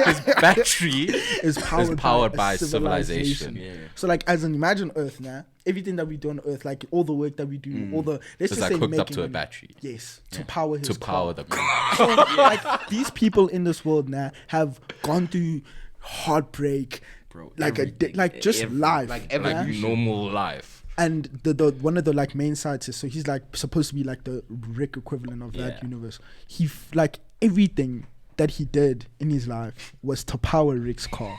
His battery Is powered a by civilization. Yeah. So like, as in imagine Earth now. Everything that we do on Earth, like all the work that we do, all the let's It's just like say hooked up making to a money. battery Yes, to power his to power car. the So, like these people in this world now have gone through heartbreak, Bro, like everything. like just Every- life, like yeah? every- normal life. And the one of the like main scientists, so he's like supposed to be like the Rick equivalent of that Yeah. universe. Like everything that he did in his life was to power Rick's car.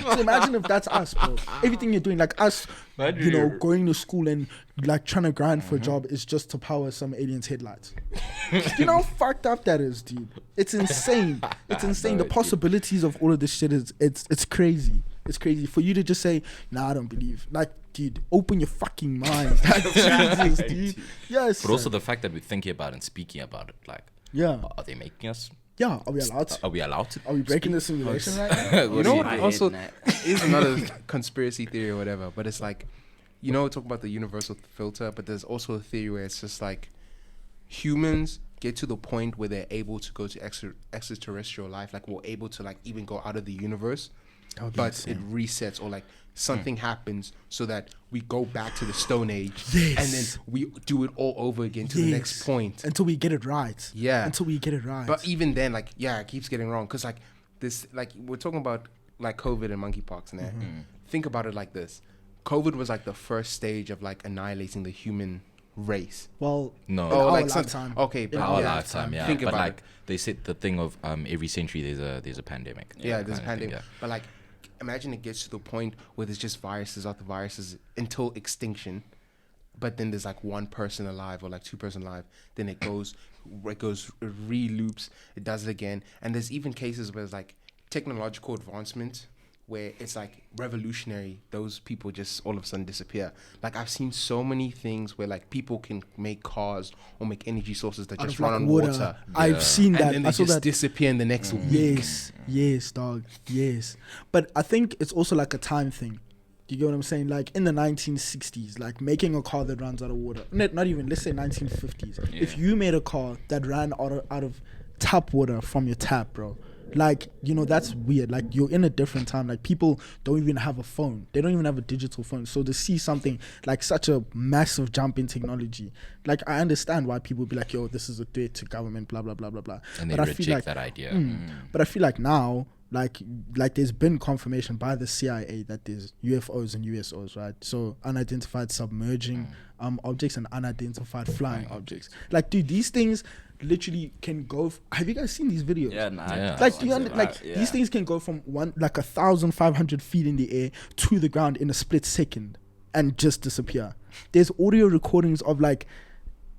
So imagine if that's us, bro. Everything you're doing, like us, you know, going to school and like trying to grind for a job is just to power some alien's headlights. You know how fucked up that is, dude. It's insane. It's insane. The possibilities of all of this shit it's crazy. It's crazy for you to just say, "Nah, I don't believe." Like, dude, open your fucking mind. Like, Jesus, dude. Yes. But also the fact that we're thinking about it and speaking about it, like, yeah, are they making us? yeah. Are we allowed to? Are we allowed to? Are we breaking the simulation right now? You know what? My Also, head, is another conspiracy theory or whatever. But it's like, you know, talk about the universal filter. But there's also a theory where it's just like humans get to the point where they're able to go to extraterrestrial life, like we're able to like even go out of the universe, but it resets or like something happens so that we go back to the Stone Age, Yes. and then we do it all over again to the next point. Until we get it right. Yeah. Until we get it right. But even then, like, yeah, it keeps getting wrong. Because, like, this, like, we're talking about, like, COVID and monkeypox now. Think about it like this. COVID was, like, the first stage of, like, annihilating the human race. well, No. in Oh, our like lifetime. okay, In but Our yeah. lifetime, yeah. Think but about like they said the thing of every century there's a pandemic. Yeah, there's a kind of thing, pandemic. But, like, imagine it gets to the point where there's just viruses after viruses until extinction. But then there's, like, one person alive or, like, two person alive. Then it re-loops. It does it again. And there's even cases where it's, like, technological advancement where it's like revolutionary, those people just all of a sudden disappear. Like I've seen so many things where like people can make cars or make energy sources that Out just of, run like, on water. water. I've seen And that. then I they saw just that. disappear in the next week. Yes, dog. Yes. But I think it's also like a time thing. Do you get what I'm saying? Like in the 1960s, like making a car that runs out of water. Not even, let's say 1950s. If you made a car that ran out of tap water from your tap, bro, Like, you know, that's weird. Like, you're in a different time. Like, people don't even have a phone. They don't even have a digital phone. So to see something like such a massive jump in technology, like, I understand why people be like, yo, this is a threat to government, blah, blah, blah, blah, blah. And they but reject I feel like, that idea. But I feel like now, like there's been confirmation by the CIA that there's UFOs and USOs, right? So unidentified submerging objects and unidentified flying objects. Like, dude, these things literally can go. Have you guys seen these videos? Yeah, nah. Yeah. Like, these things can go from 1,500 feet in the air to the ground in a split second and just disappear. There's audio recordings of like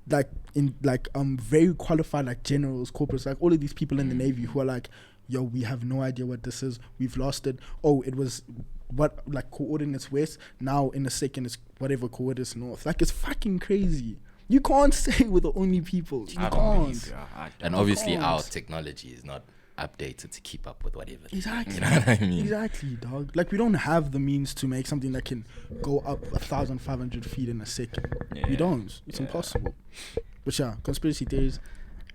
very qualified like generals, corporals, like all of these people in the Navy who are like, yo, we have no idea what this is. We've lost it. Oh, it was what, like, coordinates west. Now in a second it's whatever coordinates north. Like, it's fucking crazy. You can't say we're the only people. You I don't can't. believe you. I don't. And obviously can't. our technology is not updated to keep up with whatever. Exactly. You know what I mean? Exactly, dog. Like, we don't have the means to make something that can go up 1,500 feet in a second. Yeah. We don't. It's Yeah. impossible. But yeah, conspiracy theories,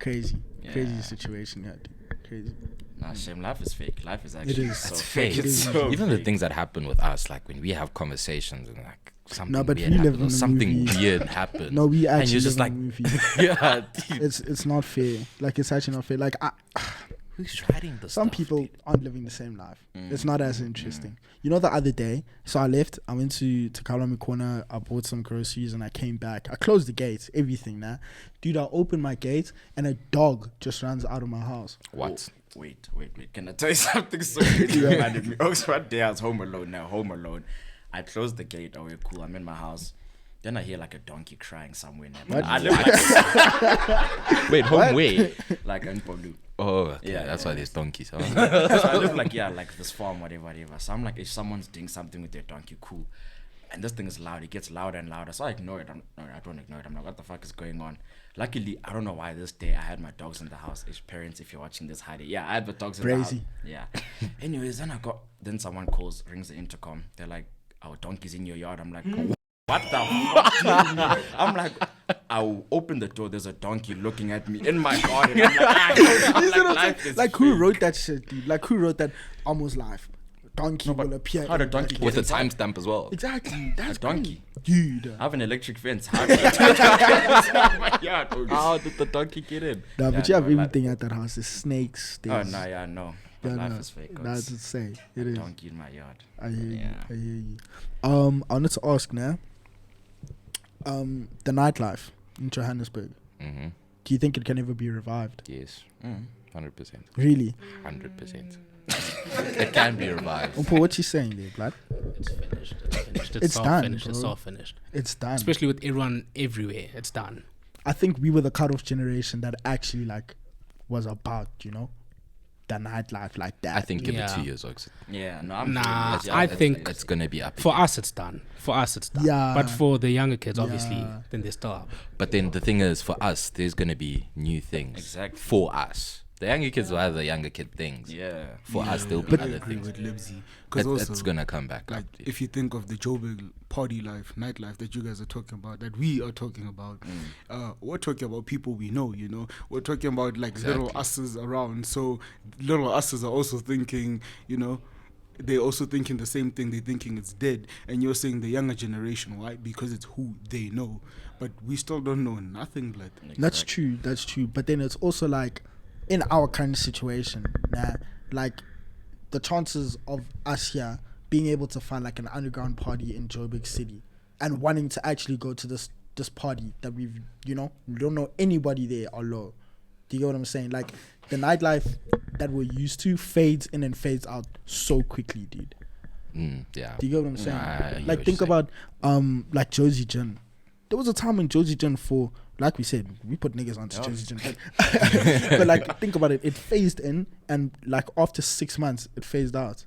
crazy. Crazy Yeah. situation, yeah, dude. Crazy. Nah, shame. Life is fake. Life is actually is. so That's fake. fake. It's It so Even the fake. things that happen with us, like when we have conversations and like something No, but weird we live happens, in or a something movie. weird happens. No, we and actually you're just live like, in a movie. yeah, dude, It's not fair. Like, it's actually not fair. Like, who's writing this? some stuff, people dude? aren't living the same life. It's not as interesting. You know, the other day, so I left. I went to Kalami Corner. I bought some groceries and I came back. I closed the gates, everything. Now, dude, I opened my gate and a dog just runs out of my house. What? Wait. Can I tell you something so crazy? Yeah. Reminded me. Also, one day I was home alone. I closed the gate. Oh, cool. I'm in my house. Then I hear like a donkey crying somewhere. What? I live like, Wait, home way? like in Polu. Oh, okay. Yeah, That's yeah. why there's donkeys. So I live like this farm, whatever. So I'm like, if someone's doing something with their donkey, cool. And this thing is loud. It gets louder and louder. So I ignore it. I don't ignore it. I'm like, what the fuck is going on? Luckily, I don't know why this day I had my dogs in the house. Parents, if you're watching this, hide it. Yeah, I had the dogs in the house. Brazy. Yeah. Anyways, then someone calls, rings the intercom. They're like, our donkey's in your yard. I'm like, what the fuck do you mean? I'm like, I'll open the door. There's a donkey looking at me in my garden. I'm like, life is Like, who fake. wrote that shit, dude? Like, who wrote that almost life? Donkey No, but will appear. how the in- donkey like, With the inside? timestamp as well. Exactly. That's donkey. crazy. Dude. I have an electric fence. How did yeah, How did the donkey get in? Nah, but Yeah, you have no, like- everything at that house. There's snakes. Oh, There's, no, yeah, no. But yeah, life no, is fake. That's insane. It is. Donkey in my yard. I hear you. Yeah. I hear you. I wanted to ask now. The nightlife in Johannesburg. Mm-hmm. Do you think it can ever be revived? Yes, Mm. 100%. Really? 100%. It can be revived. Umpo, what you saying there, blood? It's finished. It's finished. It's all done, finished. It's bro. all finished. It's done. Especially with everyone everywhere. It's done. I think we were the cutoff generation that actually like was about, you know, the nightlife like that. I think give it Yeah. 2 years, Oaks. Yeah, no, I'm Nah, feeling it. I Yeah, think It's going to be up. for us it's done. For us it's done. Yeah. But for the younger kids, obviously, Yeah. then they're still up. But then the thing is, for us, there's going to be new things. Exactly. For us. The younger kids will have the younger kid things. Yeah. For us, there'll be But- I other agree things. with Libsy. Because also, It's going to come back like, up. if you think of the Joburg party life, nightlife that you guys are talking about, that we are talking about, we're talking about people we know, you know. We're talking about like little Exactly. us's around. So little us's are also thinking, you know, they're also thinking the same thing. They're thinking it's dead. And you're saying the younger generation, why? Because it's who they know. But we still don't know nothing, blood. That's true. That's true. But then it's also like, in our kind of situation, like the chances of us here being able to find like an underground party in Joburg City and wanting to actually go to this party that we've, you know, we don't know anybody there are low. Do you get what I'm saying? Like the nightlife that we're used to fades in and fades out so quickly, dude. Yeah. Do you get what I'm saying? I hear Like what think you're about like Josie Jin. There was a time when Josie Jin, for like we said, we put niggas onto Josie Jin. But like think about it, it phased in and like after 6 months it phased out.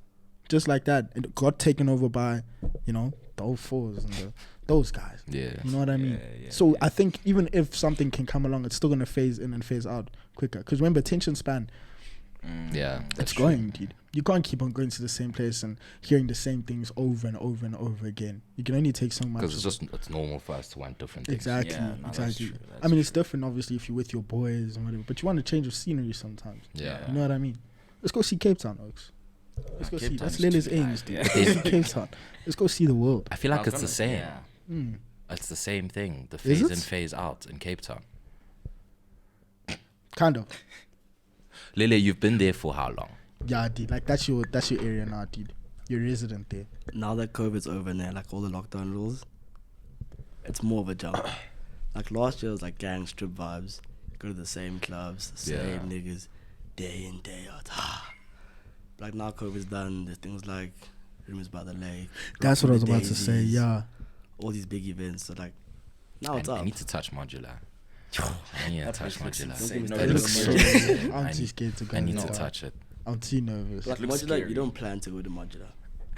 Just like that. It got taken over by, you know, the old fours and those guys. Yeah. You know what I mean? Yeah, So yeah. I think even if something can come along, it's still gonna phase in and phase out quicker. Because remember, attention span, Yeah. it's That's true. going, dude. You can't keep on going to the same place and hearing the same things over and over and over again. You can only take so much. Because it's of just it's normal for us to want different things. Exactly, Yeah, no, that's exactly. true, I mean, it's different, obviously, if you're with your boys and whatever, but you want to change of scenery sometimes. Yeah. You know what I mean? Let's go see Cape Town, Oaks. Let's go Cape see. Town That's is Lily's too aims, bad, dude. yeah. Let's go see Cape Town. Let's go see the world. I feel like it's the same. Yeah. Mm. It's the same thing. The Is phase it? in, phase out in Cape Town. Kind of. Lele, you've been there for how long? Yeah, dude. Like that's your area now, dude. You're resident there. Now that COVID's over and like all the lockdown rules, it's more of a jump. Like last year was like gang strip vibes. Go to the same clubs, the same Yeah. niggas, day in, day out. Like now COVID's done, there's things like Rumors by the Lake. That's what I was Rocking the about to say. Daisies, Yeah. All these big events. So like, now it's I up. need to touch modular. I need to That touch place looks modular. insane. No, That it looks looks so amazing. good. I'm I too need- scared to go. I need there. to touch it. I'm too nervous. Like looks modular, scary. you don't plan to go to modular.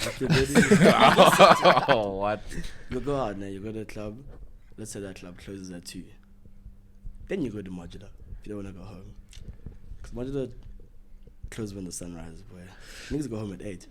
Like you go to, Oh, what? you go out now, you go to a club. Let's say that club closes at 2. Then you go to modular if you don't want to go home. Because modular closes when the sun rises. Boy, niggas go home at 8.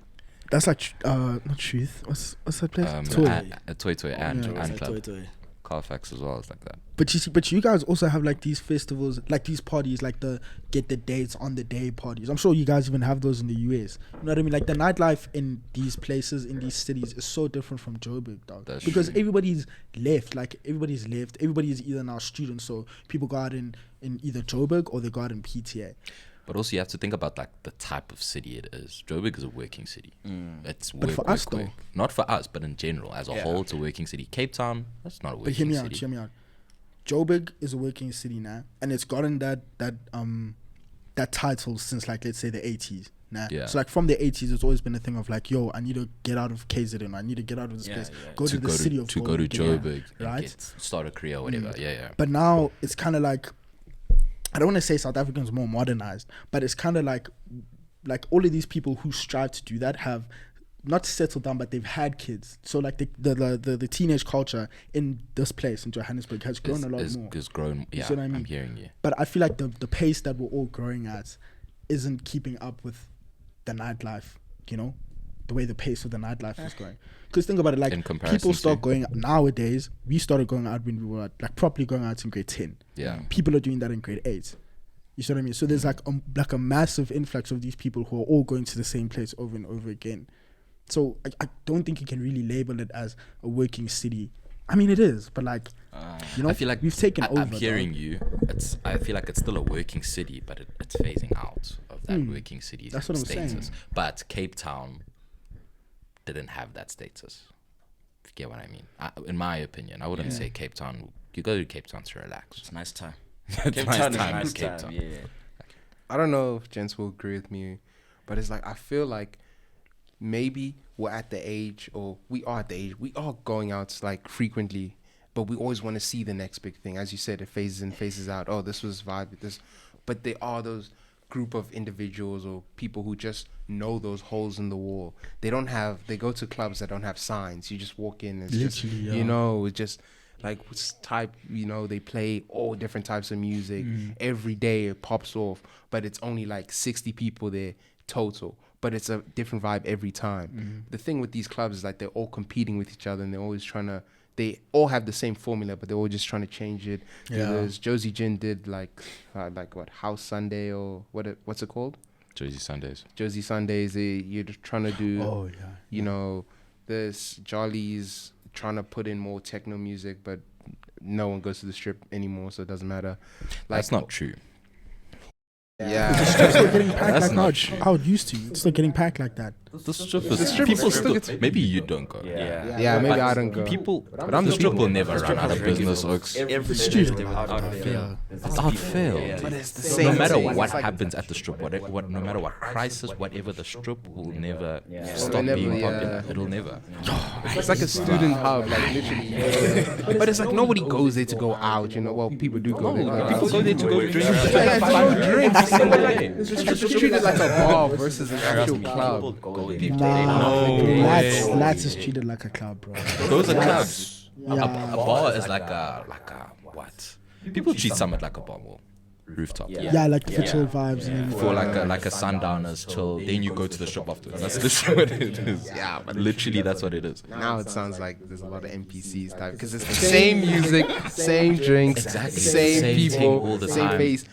That's like not Truth. What's that place? Toy. Toy and Yeah. It's and like club. toy toy. Carfax as well is like that. But you guys also have like these festivals, like these parties, like the get the dates on the day parties. I'm sure you guys even have those in the US. You know what I mean? Like the nightlife in these places, in these cities, is so different from Joburg, dog. That's because true. everybody's left. Like everybody's left. Everybody is either now students, so people go out in either Joburg or they go out in PTA. But also you have to think about like the type of city it is. Joburg is a working city. It's But work, for work, us, though- work. Not for us, but in general, as a Yeah. whole, it's a working city. Cape Town, that's not a But working hear me city. out. Hear me out. Joburg is a working city now, and it's gotten that title since like let's say the 80s. Nah. Yeah. So like from the 80s, it's always been a thing of like, yo, I need to get out of KZN. I need to get out of this Yeah, place. yeah. Go to the city of to go to Joburg, Joburg and right? get, start a career or whatever. Yeah. But now it's kind of like, I don't want to say South Africans more modernized, but it's kind of like all of these people who strive to do that have not settled down, but they've had kids. So like the teenage culture in this place in Johannesburg has grown a lot more. It's grown. You Yeah, see what I mean? I'm hearing you. But I feel like the pace that we're all growing at isn't keeping up with the nightlife, you know, the way the pace of the nightlife is going. Because think about it, like In comparison people start to- going nowadays. We started going out when we were like properly going out in grade 10. Yeah. People are doing that in grade 8. You see what I mean? So there's like a massive influx of these people who are all going to the same place over and over again. So I don't think you can really label it as a working city. I mean, it is, but like, you know, I feel like we've taken over. I'm hearing dog. you. I feel like it's still a working city, but it's phasing out of that working city That's what I'm status. saying. But Cape Town didn't have that status. If you get what I mean? In my opinion, I wouldn't say Cape Town. You go to Cape Town to relax. It's a nice time. It's Cape nice Town is a time in nice Cape time. Town. Yeah. I don't know if gents will agree with me, but it's like I feel like maybe we're at the age, or we are at the age, we are going out like frequently, but we always want to see the next big thing. As you said, it phases in, phases out. Oh, this was vibe, this, but there are those group of individuals or people who just know those holes in the wall. They go to clubs that don't have signs. You just walk in, it's just, Literally, yeah. you know, it's just like type, you know, they play all different types of music. Every day it pops off, but it's only like 60 people there total, but it's a different vibe every time. The thing with these clubs is like they're all competing with each other, and they're always trying to, they all have the same formula, but they're all just trying to change it. Yeah. There's Josie Jin did like what, House Sunday, or what's it called? Jersey Sundays. Josie Sundays. You're just trying to do, Oh yeah. you know, this Jolly's trying to put in more techno music, but no one goes to the strip anymore, so it doesn't matter. Like, That's not true. yeah. It's still getting packed That's like not how it used to. It's still getting packed like that. The strip is strip people is still. still- Maybe you don't go. Yeah, maybe I don't go. People, But I'm the the strip people. will never run out of business. Oaks. Every Student. day they would fail. Without fail. Yeah. But it's the No same matter thing. what It's like- happens at the strip, no matter what crisis, whatever, the strip will never stop It'll never, being yeah. popular. It'll never. It's like a student hub, like literally. But it's like nobody goes there to go out, you know. Well, people do go there. People go there to go drink. Yeah, to go drink. But like, it's just treated like a bar versus an actual club. Lats is treated like a club, bro. Those are clubs. Yeah. A bar is like a what? People treat Summit like a bar. Well, rooftop. Yeah, like for chill vibes and everything. For like a sundowners chill, then you go to the strip afterwards. That's literally what it is. Yeah, but literally that's what it is. Now it sounds like there's a lot of NPCs type, because it's the same music, same drinks, Exactly. same Same people, thing all the same time. face.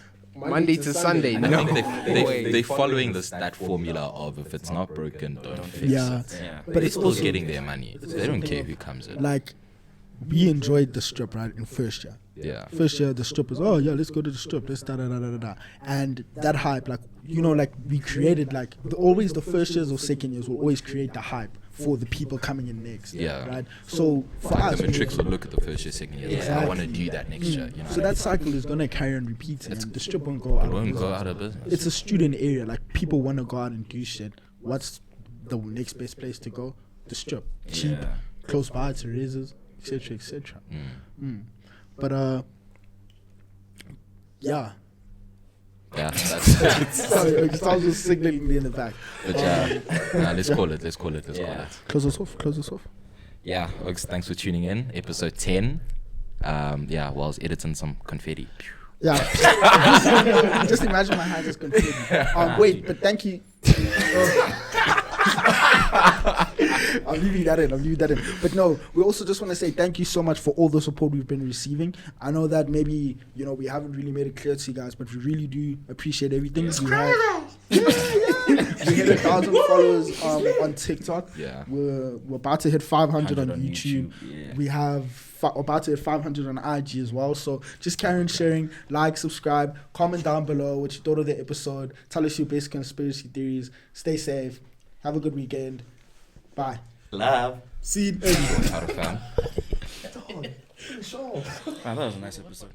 Monday to Sunday. And I No think way. they're following that formula of if it's not broken, don't fix Yeah. it. Yeah. But They're it's still also getting their money. They don't care who comes in. like we enjoyed the strip, right, in first year. Yeah. First year, the strip was, oh yeah, let's go to the strip, let's da da da da da da. And that hype, like, you know, like we created, like, always the first years or second years will always create the hype for the people coming in next. Yeah. Right? So for Like us, the matrix will look at the first year, second year. Like, I want to do that next year. You know, so that cycle is going to carry on repeating, and the strip won't go out it of won't business. go out of business. It's a student area, like people want to go out and do shit. What's the next best place to go? The strip. Cheap, Yeah. close by to razors, etc., etc. But yeah. Yeah, that's Sorry, I was just signaling me in the back. But yeah, let's call it. Let's call it. Yeah. Close us off. Close us off. Yeah, folks, thanks for tuning in. Episode 10. Yeah, while I was editing some confetti. Yeah. Just imagine my hands just confetti. Wait, but thank you. I'm leaving that in. But no, we also just want to say thank you so much for all the support we've been receiving. I know that maybe, you know, we haven't really made it clear to you guys, but we really do appreciate everything. We hit 1,000 followers on TikTok. Yeah. We're about to hit 500 on 100 on YouTube. YouTube, yeah. We have about to hit 500 on IG as well. So just carry on sharing, like, subscribe, comment down below what you thought of the episode. Tell us your best conspiracy theories. Stay safe. Have a good weekend. Bye. Love. See you. Chowder fam. Wow, that was a nice episode.